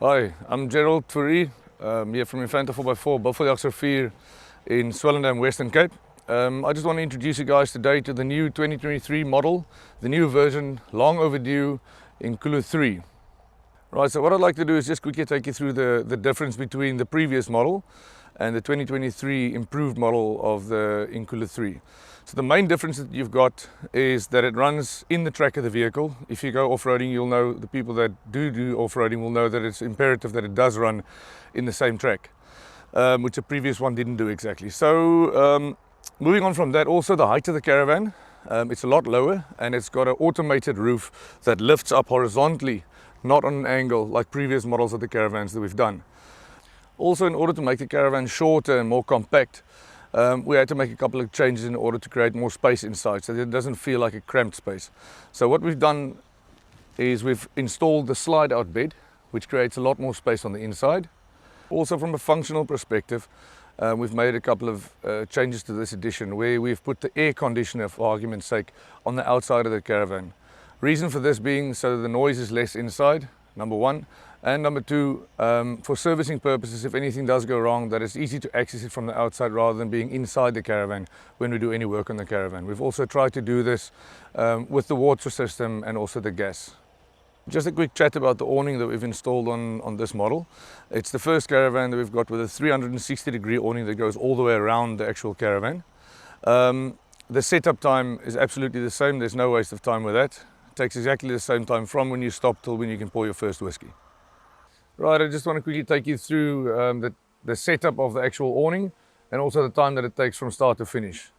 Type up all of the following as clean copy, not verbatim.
Hi, I'm Gerald Fourie, here from Infanta 4x4 Buffeljagster 4 in Swellendam, Western Cape. I just want to introduce you guys today to the new 2023 model, the new version, long overdue, Enkulu 3. Right, so what I'd like to do is just quickly take you through the difference between the previous model and the 2023 improved model of the Enkulu 3. So the main difference that you've got is that it runs in the track of the vehicle. If you go off-roading, you'll know, the people that do off-roading will know that it's imperative that it does run in the same track, which the previous one didn't do exactly. So moving on from that, also the height of the Caravan, it's a lot lower, and it's got an automated roof that lifts up horizontally, not on an angle like previous models of the Caravans that we've done. Also, in order to make the Caravan shorter and more compact, we had to make a couple of changes in order to create more space inside so that it doesn't feel like a cramped space. So what we've done is we've installed the slide out bed, which creates a lot more space on the inside. Also, from a functional perspective, we've made a couple of changes to this edition where we've put the air conditioner, for argument's sake, on the outside of the Caravan. Reason for this being so the noise is less inside, number one. And number two, for servicing purposes, if anything does go wrong, that it's easy to access it from the outside rather than being inside the Caravan when we do any work on the Caravan. We've also tried to do this with the water system and also the gas. Just a quick chat about the awning that we've installed on this model. It's the first Caravan that we've got with a 360-degree awning that goes all the way around the actual Caravan. The setup time is absolutely the same. There's no waste of time with that. It takes exactly the same time from when you stop till when you can pour your first whiskey. Right, I just want to quickly take you through the setup of the actual awning and also the time that it takes from start to finish.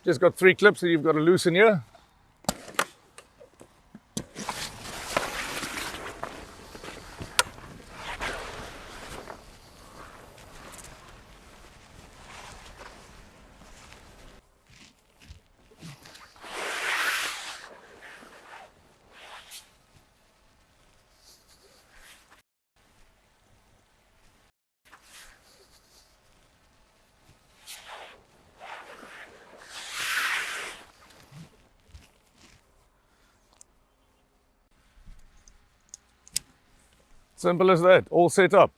Just got 3 clips that you've got to loosen here. Simple as that, all set up.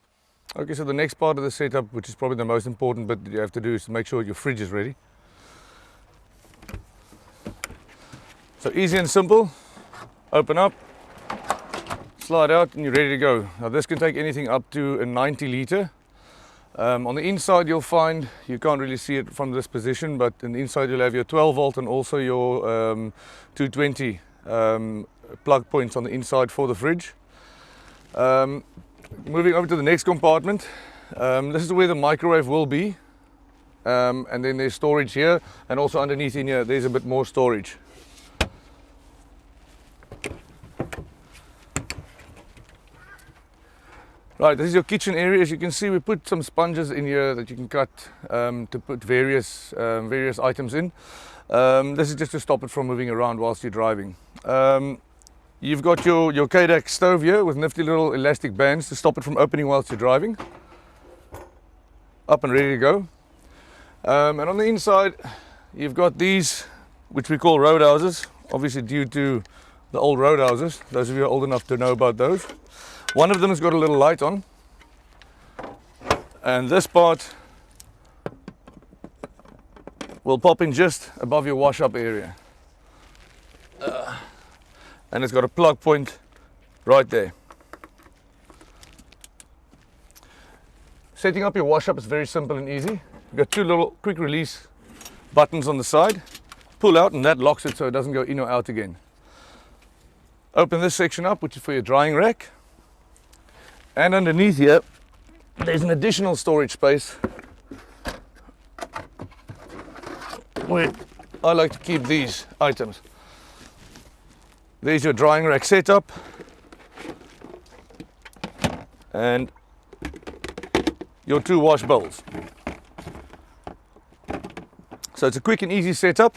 Okay, so the next part of the setup, which is probably the most important bit that you have to do, is to make sure your fridge is ready. So easy and simple, open up, slide out, and you're ready to go. Now this can take anything up to a 90 litre. On the inside you'll find, you can't really see it from this position, but in the inside you'll have your 12 volt and also your 220 plug points on the inside for the fridge. Moving over to the next compartment, this is where the microwave will be, and then there's storage here, and also underneath in here there's a bit more storage. Right, this is your kitchen area. As you can see, we put some sponges in here that you can cut to put various items in. This is just to stop it from moving around whilst you're driving. You've got your K-Dax stove here with nifty little elastic bands to stop it from opening whilst you're driving. Up and ready to go. And on the inside, you've got these, which we call roadhouses, obviously due to the old roadhouses. Those of you who are old enough to know about those. One of them has got a little light on. And this part will pop in just above your wash-up area. And it's got a plug point right there. Setting up your wash-up is very simple and easy. You've got 2 little quick release buttons on the side. Pull out and that locks it so it doesn't go in or out again. Open this section up, which is for your drying rack. And underneath here, there's an additional storage space where I like to keep these items. There's your drying rack setup. And your 2 wash bowls. So it's a quick and easy setup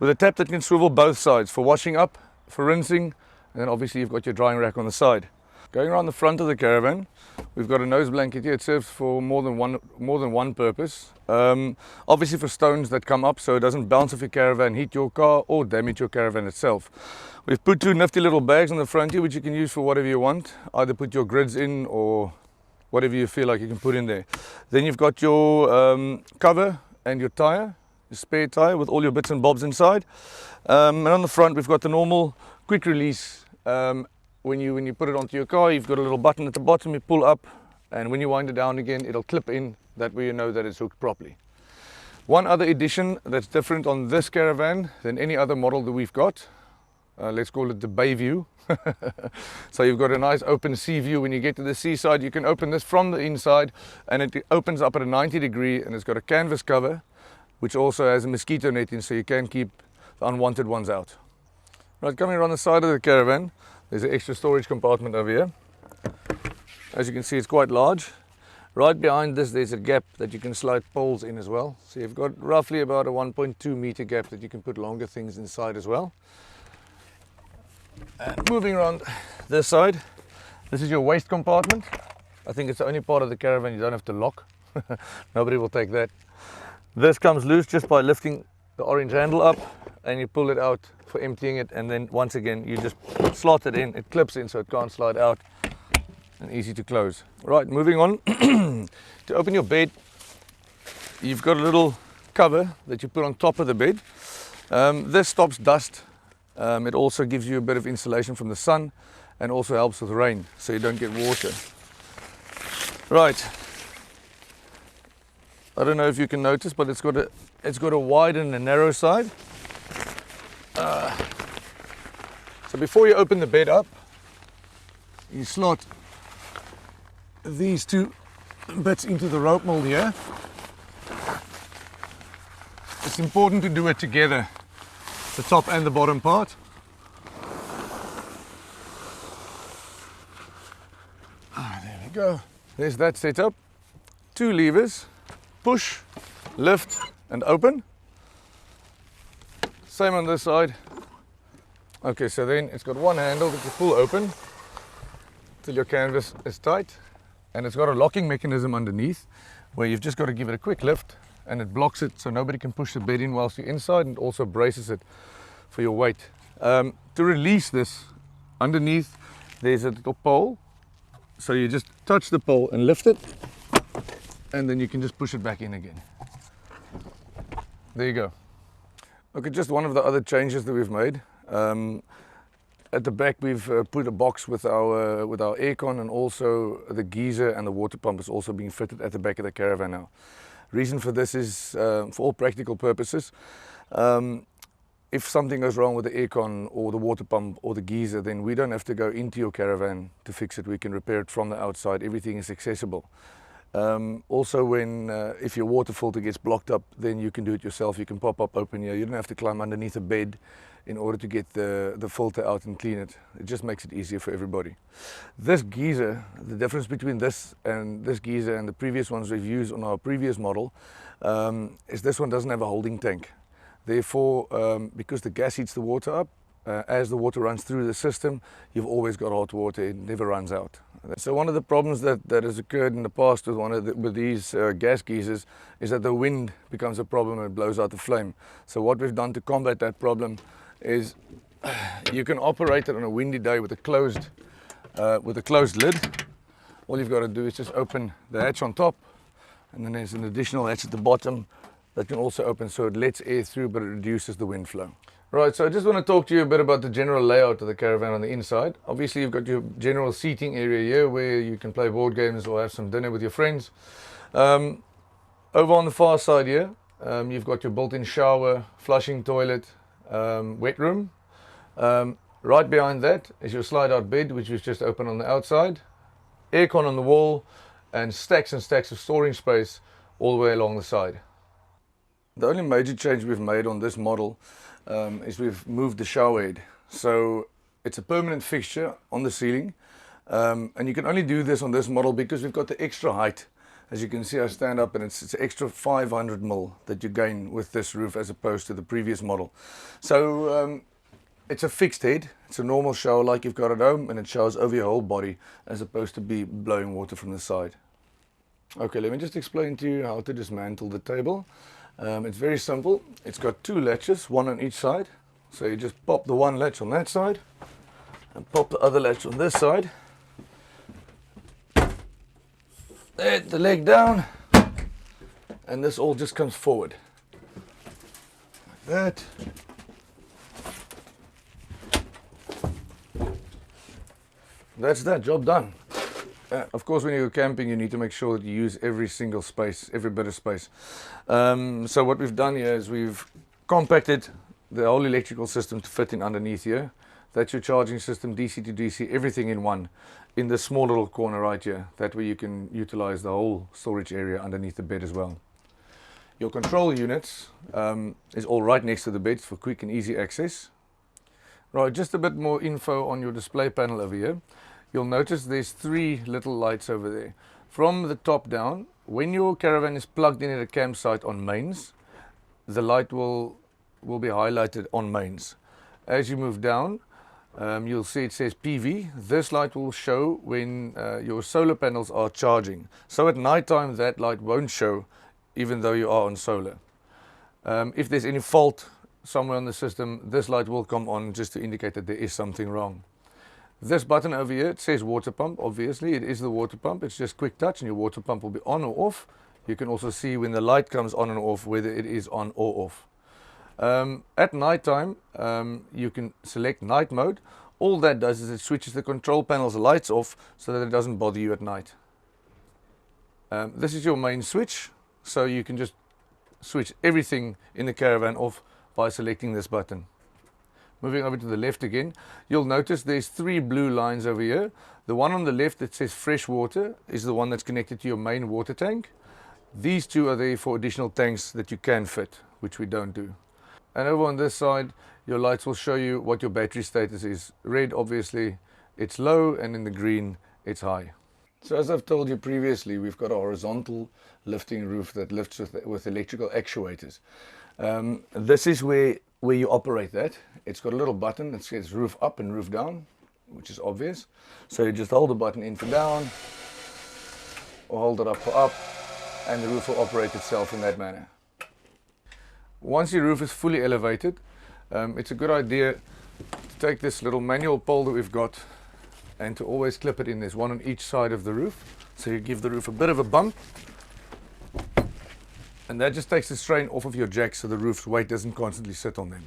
with a tap that can swivel both sides for washing up, for rinsing, and then obviously you've got your drying rack on the side. Going around the front of the Caravan, we've got a nose blanket here. It serves for more than one purpose. Obviously for stones that come up so it doesn't bounce off your Caravan, hit your car or damage your Caravan itself. We've put 2 nifty little bags on the front here which you can use for whatever you want. Either put your grids in or whatever you feel like you can put in there. Then you've got your cover and your tyre, your spare tyre with all your bits and bobs inside. And on the front we've got the normal quick release. When you put it onto your car, you've got a little button at the bottom, you pull up, and when you wind it down again, it'll clip in. That way you know that it's hooked properly. One other addition that's different on this Caravan than any other model that we've got, let's call it the bay view. So you've got a nice open sea view. When you get to the seaside, you can open this from the inside, and it opens up at a 90 degree, and it's got a canvas cover, which also has a mosquito netting, so you can keep the unwanted ones out. Right, coming around the side of the Caravan, there's an extra storage compartment over here. As you can see, it's quite large. Right behind this, there's a gap that you can slide poles in as well. So you've got roughly about a 1.2 meter gap that you can put longer things inside as well. And moving around this side, this is your waste compartment. I think it's the only part of the Caravan you don't have to lock. Nobody will take that. This comes loose just by lifting the orange handle up, and you pull it out for emptying it, and then once again you just slot it in. It clips in so it can't slide out, and easy to close. Right, moving on. To open your bed, you've got a little cover that you put on top of the bed. This stops dust. It also gives you a bit of insulation from the sun, and also helps with rain so you don't get water. Right, I don't know if you can notice, but it's got a wide and a narrow side. So before you open the bed up, you slot these 2 bits into the rope mold here. It's important to do it together, the top and the bottom part. There we go. There's that setup. 2 levers, push, lift and open. Same on this side. Okay, so then it's got one handle that you pull open till your canvas is tight, and it's got a locking mechanism underneath where you've just got to give it a quick lift and it blocks it so nobody can push the bed in whilst you're inside, and also braces it for your weight. To release this, underneath there's a little pole, so you just touch the pole and lift it, and then you can just push it back in again. There you go. Okay, just one of the other changes that we've made. At the back we've put a box with our aircon, and also the geyser and the water pump is also being fitted at the back of the Caravan now. Reason for this is for all practical purposes. If something goes wrong with the aircon or the water pump or the geyser, then we don't have to go into your Caravan to fix it. We can repair it from the outside. Everything is accessible. Also, if your water filter gets blocked up, then you can do it yourself. You can pop up open here. You don't have to climb underneath a bed in order to get the filter out and clean it. It just makes it easier for everybody. This geyser, the difference between this geyser and the previous ones we've used on our previous model, is this one doesn't have a holding tank. Therefore, because the gas heats the water up, as the water runs through the system, you've always got hot water. It never runs out. So one of the problems that has occurred in the past with these gas geysers is that the wind becomes a problem and it blows out the flame. So what we've done to combat that problem is you can operate it on a windy day with a closed lid. All you've got to do is just open the hatch on top, and then there's an additional hatch at the bottom that can also open, so it lets air through but it reduces the wind flow. Right, so I just want to talk to you a bit about the general layout of the Caravan on the inside. Obviously you've got your general seating area here where you can play board games or have some dinner with your friends. Over on the far side here, you've got your built-in shower, flushing toilet, wet room. Right behind that is your slide out bed, which was just open on the outside, aircon on the wall, and stacks of storing space all the way along the side. The only major change we've made on this model is we've moved the shower head. So it's a permanent fixture on the ceiling, and you can only do this on this model because we've got the extra height. As you can see, I stand up and it's extra 500 mil that you gain with this roof as opposed to the previous model. So it's a fixed head. It's a normal shower like you've got at home, and it showers over your whole body as opposed to be blowing water from the side. Okay, let me just explain to you how to dismantle the table. It's very simple. It's got two latches, one on each side. So you just pop the one latch on that side and pop the other latch on this side. Let the leg down, and this all just comes forward like that. That's that, job done. Of course, when you go camping, you need to make sure that you use every single space, every bit of space. So what we've done here is we've compacted the whole electrical system to fit in underneath here. That's your charging system, DC to DC, everything in one, in this small little corner right here. That way you can utilize the whole storage area underneath the bed as well. Your control units is all right next to the beds for quick and easy access. Right, just a bit more info on your display panel over here. You'll notice there's three little lights over there. From the top down, when your caravan is plugged in at a campsite on mains, the light will be highlighted on mains. As you move down, you'll see it says PV. This light will show when your solar panels are charging. So at night time, that light won't show even though you are on solar. If there's any fault somewhere on the system, this light will come on just to indicate that there is something wrong. This button over here, it says water pump. Obviously it is the water pump. It's just quick touch and your water pump will be on or off. You can also see when the light comes on and off whether it is on or off. At night time, you can select night mode. All that does is it switches the control panel's lights off so that it doesn't bother you at night. This is your main switch, so you can just switch everything in the caravan off by selecting this button. Moving over to the left again, you'll notice there's three blue lines over here. The one on the left that says fresh water is the one that's connected to your main water tank. These two are there for additional tanks that you can fit, which we don't do. And over on this side, your lights will show you what your battery status is. Red, obviously, it's low, and in the green, it's high. So as I've told you previously, we've got a horizontal lifting roof that lifts with electrical actuators. This is where you operate that. It's got a little button that says roof up and roof down, which is obvious. So you just hold the button in for down, or hold it up for up, and the roof will operate itself in that manner. Once your roof is fully elevated, it's a good idea to take this little manual pole that we've got and to always clip it in. There's one on each side of the roof, so you give the roof a bit of a bump, and that just takes the strain off of your jacks so the roof's weight doesn't constantly sit on them.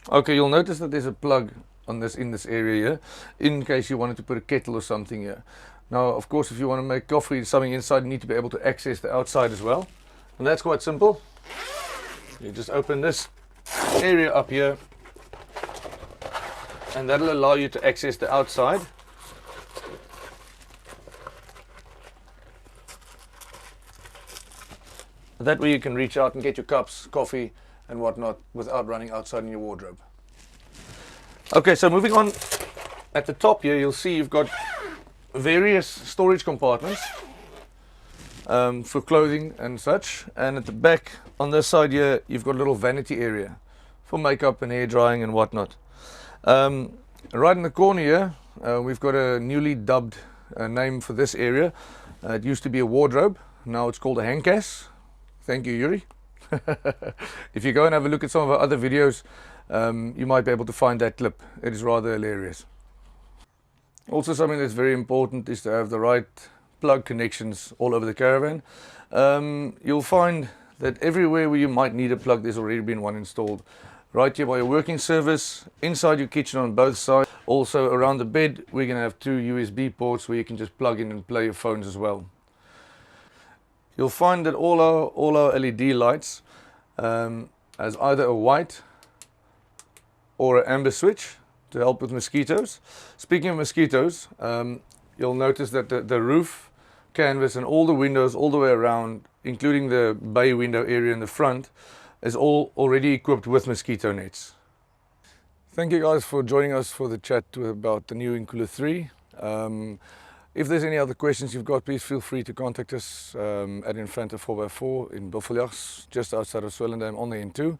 Okay, you'll notice that there's a plug on this in this area here, in case you wanted to put a kettle or something here. Now, of course, if you want to make coffee or something inside, you need to be able to access the outside as well. And that's quite simple. You just open this area up here, and that'll allow you to access the outside. That way you can reach out and get your cups, coffee and whatnot without running outside in your wardrobe. Okay, so moving on, at the top here you'll see you've got various storage compartments for clothing and such, and at the back on this side here you've got a little vanity area for makeup and hair drying and whatnot. Right in the corner here we've got a newly dubbed name for this area. It used to be a wardrobe, now it's called a handcase. Thank you, Yuri. If you go and have a look at some of our other videos, you might be able to find that clip. It is rather hilarious. Also, something that's very important is to have the right plug connections all over the caravan. You'll find that everywhere where you might need a plug, there's already been one installed. Right here by your working surface, inside your kitchen on both sides. Also around the bed, we're going to have two USB ports where you can just plug in and play your phones as well. You'll find that all our LED lights has either a white or an amber switch. to help with mosquitoes. Speaking of mosquitoes, you'll notice that the roof canvas and all the windows all the way around, including the bay window area in the front, is all already equipped with mosquito nets. Thank you guys for joining us for the chat about the new Enkulu 3. If there's any other questions you've got, please feel free to contact us at Infanta 4x4 in Beauvilliers, just outside of Swellendam on the N2.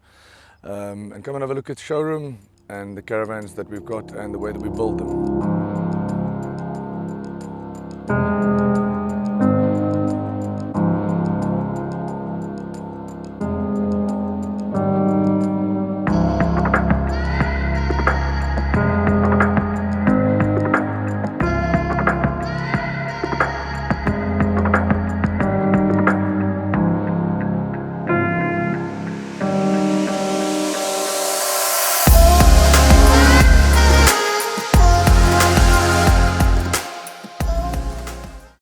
And come and have a look at the showroom and the caravans that we've got and the way that we build them.